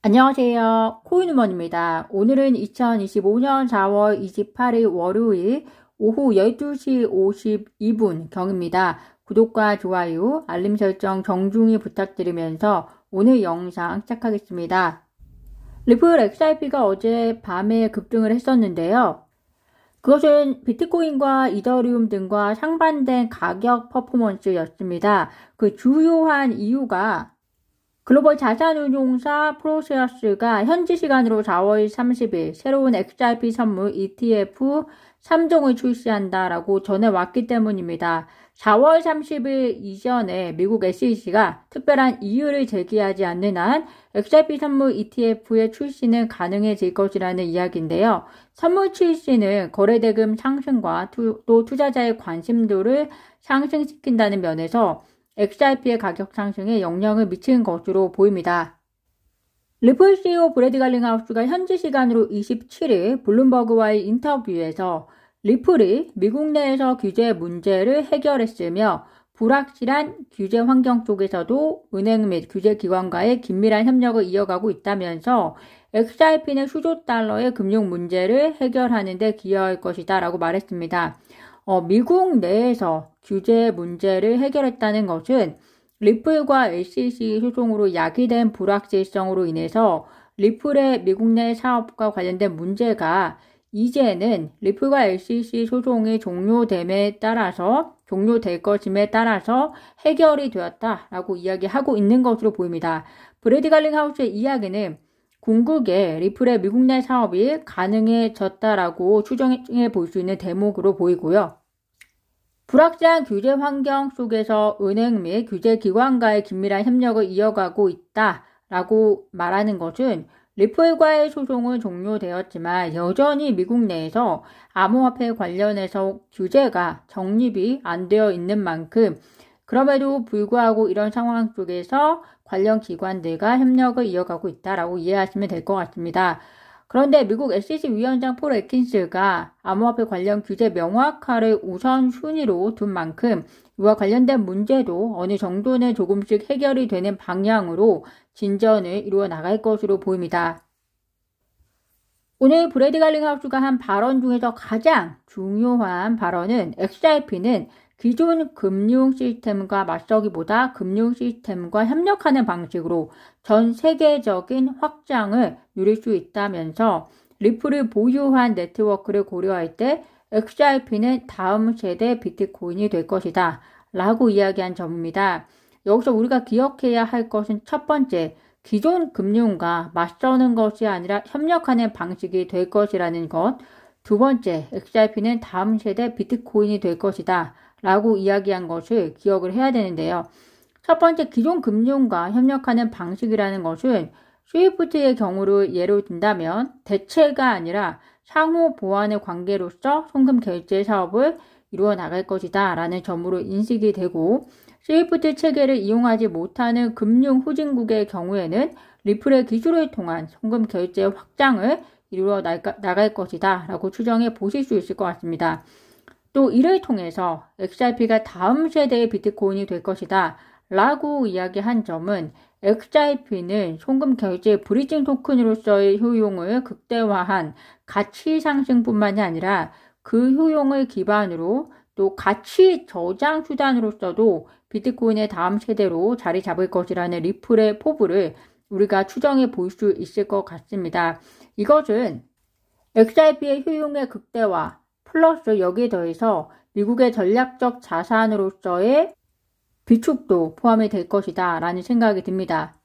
안녕하세요. 코인우먼입니다. 오늘은 2025년 4월 28일 월요일 오후 12시 52분 경입니다. 구독과 좋아요, 알림 설정 정중히 부탁드리면서 오늘 영상 시작하겠습니다. 리플 XRP가 어제 밤에 급등을 했었는데요. 그것은 비트코인과 이더리움 등과 상반된 가격 퍼포먼스였습니다. 그 주요한 이유가 글로벌 자산운용사 프로세어스가 현지 시간으로 4월 30일 새로운 XRP 선물 ETF 3종을 출시한다라고 전해왔기 때문입니다. 4월 30일 이전에 미국 SEC가 특별한 이유를 제기하지 않는 한 XRP 선물 ETF의 출시는 가능해질 것이라는 이야기인데요. 선물 출시는 거래대금 상승과 또 투자자의 관심도를 상승시킨다는 면에서 XRP의 가격 상승에 영향을 미치는 것으로 보입니다. 리플 CEO 브래드 갈링하우스가 현지 시간으로 27일 블룸버그와의 인터뷰에서 리플이 미국 내에서 규제 문제를 해결했으며 불확실한 규제 환경 속에서도 은행 및 규제기관과의 긴밀한 협력을 이어가고 있다면서 XRP는 수조 달러의 금융 문제를 해결하는 데 기여할 것이다 라고 말했습니다. 미국 내에서 규제 문제를 해결했다는 것은 리플과 SEC 소송으로 야기된 불확실성으로 인해서 리플의 미국 내 사업과 관련된 문제가 이제는 리플과 SEC 소송이 종료될 것임에 따라서 해결이 되었다라고 이야기하고 있는 것으로 보입니다. 브래드 갈링하우스의 이야기는 궁극에 리플의 미국 내 사업이 가능해졌다라고 추정해 볼 수 있는 대목으로 보이고요. 불확실한 규제 환경 속에서 은행 및 규제기관과의 긴밀한 협력을 이어가고 있다라고 말하는 것은 리플과의 소송은 종료되었지만 여전히 미국 내에서 암호화폐 관련해서 규제가 정립이 안 되어 있는 만큼 그럼에도 불구하고 이런 상황 속에서 관련 기관들과 협력을 이어가고 있다라고 이해하시면 될 것 같습니다. 그런데 미국 SEC 위원장 폴 애킨스가 암호화폐 관련 규제 명확화를 우선순위로 둔 만큼 이와 관련된 문제도 어느 정도는 조금씩 해결이 되는 방향으로 진전을 이루어 나갈 것으로 보입니다. 오늘 브래드 갈링하우스가 한 발언 중에서 가장 중요한 발언은 XRP는 기존 금융 시스템과 맞서기보다 금융 시스템과 협력하는 방식으로 전 세계적인 확장을 누릴 수 있다면서 리플을 보유한 네트워크를 고려할 때 XRP는 다음 세대 비트코인이 될 것이다 라고 이야기한 점입니다. 여기서 우리가 기억해야 할 것은 첫 번째, 기존 금융과 맞서는 것이 아니라 협력하는 방식이 될 것이라는 것. 두 번째, XRP는 다음 세대 비트코인이 될 것이다 라고 이야기한 것을 기억을 해야 되는데요. 첫 번째, 기존 금융과 협력하는 방식이라는 것은 스위프트의 경우를 예로 든다면 대체가 아니라 상호 보완의 관계로서 송금 결제 사업을 이루어 나갈 것이다 라는 점으로 인식이 되고, 스위프트 체계를 이용하지 못하는 금융 후진국의 경우에는 리플의 기술을 통한 송금 결제 확장을 이루어 나갈 것이다 라고 추정해 보실 수 있을 것 같습니다. 또 이를 통해서 XRP가 다음 세대의 비트코인이 될 것이다 라고 이야기한 점은 XRP는 송금 결제 브리징 토큰으로서의 효용을 극대화한 가치 상승뿐만이 아니라 그 효용을 기반으로 또 가치 저장 수단으로서도 비트코인의 다음 세대로 자리 잡을 것이라는 리플의 포부를 우리가 추정해 볼 수 있을 것 같습니다. 이것은 XRP의 효용의 극대화 플러스 여기에 더해서 미국의 전략적 자산으로서의 비축도 포함이 될 것이다 라는 생각이 듭니다.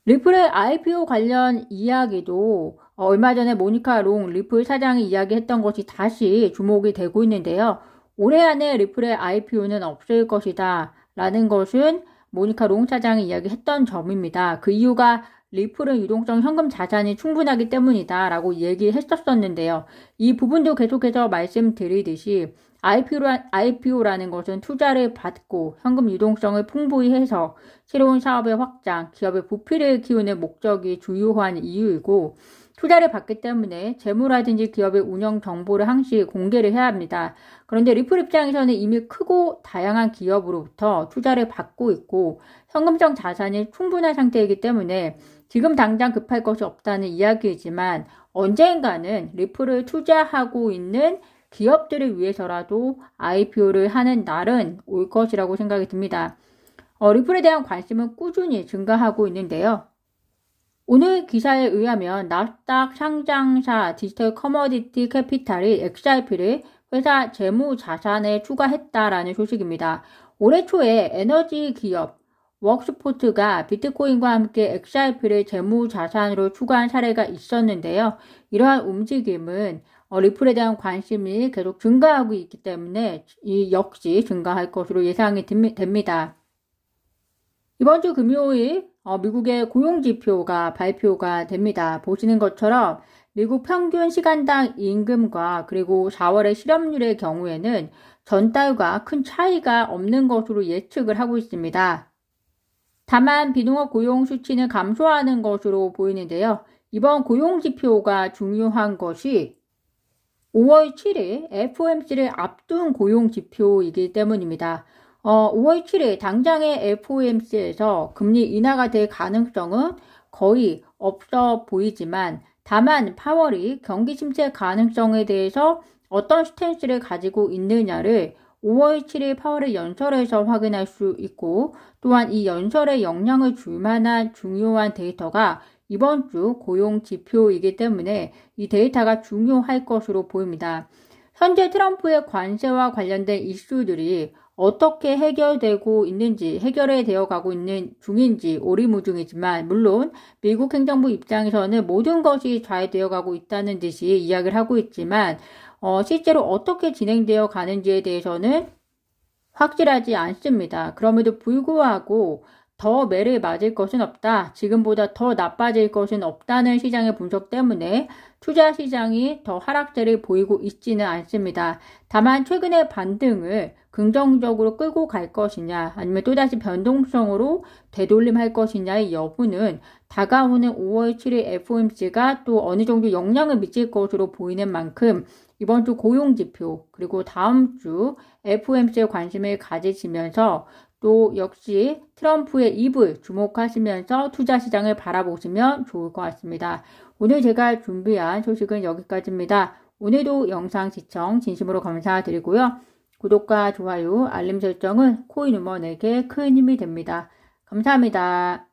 리플의 IPO 관련 이야기도 얼마 전에 모니카 롱 리플 사장이 이야기했던 것이 다시 주목이 되고 있는데요. 올해 안에 리플의 IPO는 없을 것이다 라는 것은 모니카 롱 사장이 이야기했던 점입니다. 그 이유가 리플은 유동성 현금 자산이 충분하기 때문이다 라고 얘기했었는데요. 이 부분도 계속해서 말씀드리듯이 IPO라는 것은 투자를 받고 현금 유동성을 풍부히 해서 새로운 사업의 확장, 기업의 부피를 키우는 목적이 주요한 이유이고, 투자를 받기 때문에 재무라든지 기업의 운영 정보를 항시 공개를 해야 합니다. 그런데 리플 입장에서는 이미 크고 다양한 기업으로부터 투자를 받고 있고 현금성 자산이 충분한 상태이기 때문에 지금 당장 급할 것이 없다는 이야기이지만 언젠가는 리플을 투자하고 있는 기업들을 위해서라도 IPO를 하는 날은 올 것이라고 생각이 듭니다. 리플에 대한 관심은 꾸준히 증가하고 있는데요. 오늘 기사에 의하면 나스닥 상장사 디지털 커머디티 캐피탈이 XRP를 회사 재무 자산에 추가했다라는 소식입니다. 올해 초에 에너지 기업 웍스포트가 비트코인과 함께 XRP를 재무 자산으로 추가한 사례가 있었는데요. 이러한 움직임은 리플에 대한 관심이 계속 증가하고 있기 때문에 이 역시 증가할 것으로 예상이 됩니다. 이번 주 금요일 미국의 고용지표가 발표가 됩니다. 보시는 것처럼 미국 평균 시간당 임금과 그리고 4월의 실업률의 경우에는 전달과 큰 차이가 없는 것으로 예측을 하고 있습니다. 다만 비농업 고용 수치는 감소하는 것으로 보이는데요. 이번 고용지표가 중요한 것이 5월 7일 FOMC를 앞둔 고용지표이기 때문입니다. 5월 7일 당장의 FOMC에서 금리 인하가 될 가능성은 거의 없어 보이지만 다만 파월이 경기 침체 가능성에 대해서 어떤 스탠스를 가지고 있느냐를 5월 7일 파월의 연설에서 확인할 수 있고 또한 이 연설에 영향을 줄 만한 중요한 데이터가 이번 주 고용 지표이기 때문에 이 데이터가 중요할 것으로 보입니다. 현재 트럼프의 관세와 관련된 이슈들이 어떻게 해결되고 있는지, 해결이 되어 가고 있는 중인지 오리무중이지만 물론 미국 행정부 입장에서는 모든 것이 잘 되어 가고 있다는 듯이 이야기를 하고 있지만 실제로 어떻게 진행되어 가는지에 대해서는 확실하지 않습니다. 그럼에도 불구하고 더 매를 맞을 것은 없다. 지금보다 더 나빠질 것은 없다는 시장의 분석 때문에 투자 시장이 더 하락세를 보이고 있지는 않습니다. 다만 최근의 반등을 긍정적으로 끌고 갈 것이냐 아니면 또다시 변동성으로 되돌림할 것이냐의 여부는 다가오는 5월 7일 FOMC가 또 어느 정도 영향을 미칠 것으로 보이는 만큼 이번 주 고용지표 그리고 다음 주 FOMC에 관심을 가지시면서 또 역시 트럼프의 입을 주목하시면서 투자 시장을 바라보시면 좋을 것 같습니다. 오늘 제가 준비한 소식은 여기까지입니다. 오늘도 영상 시청 진심으로 감사드리고요. 구독과 좋아요, 알림 설정은 코인 우먼에게 큰 힘이 됩니다. 감사합니다.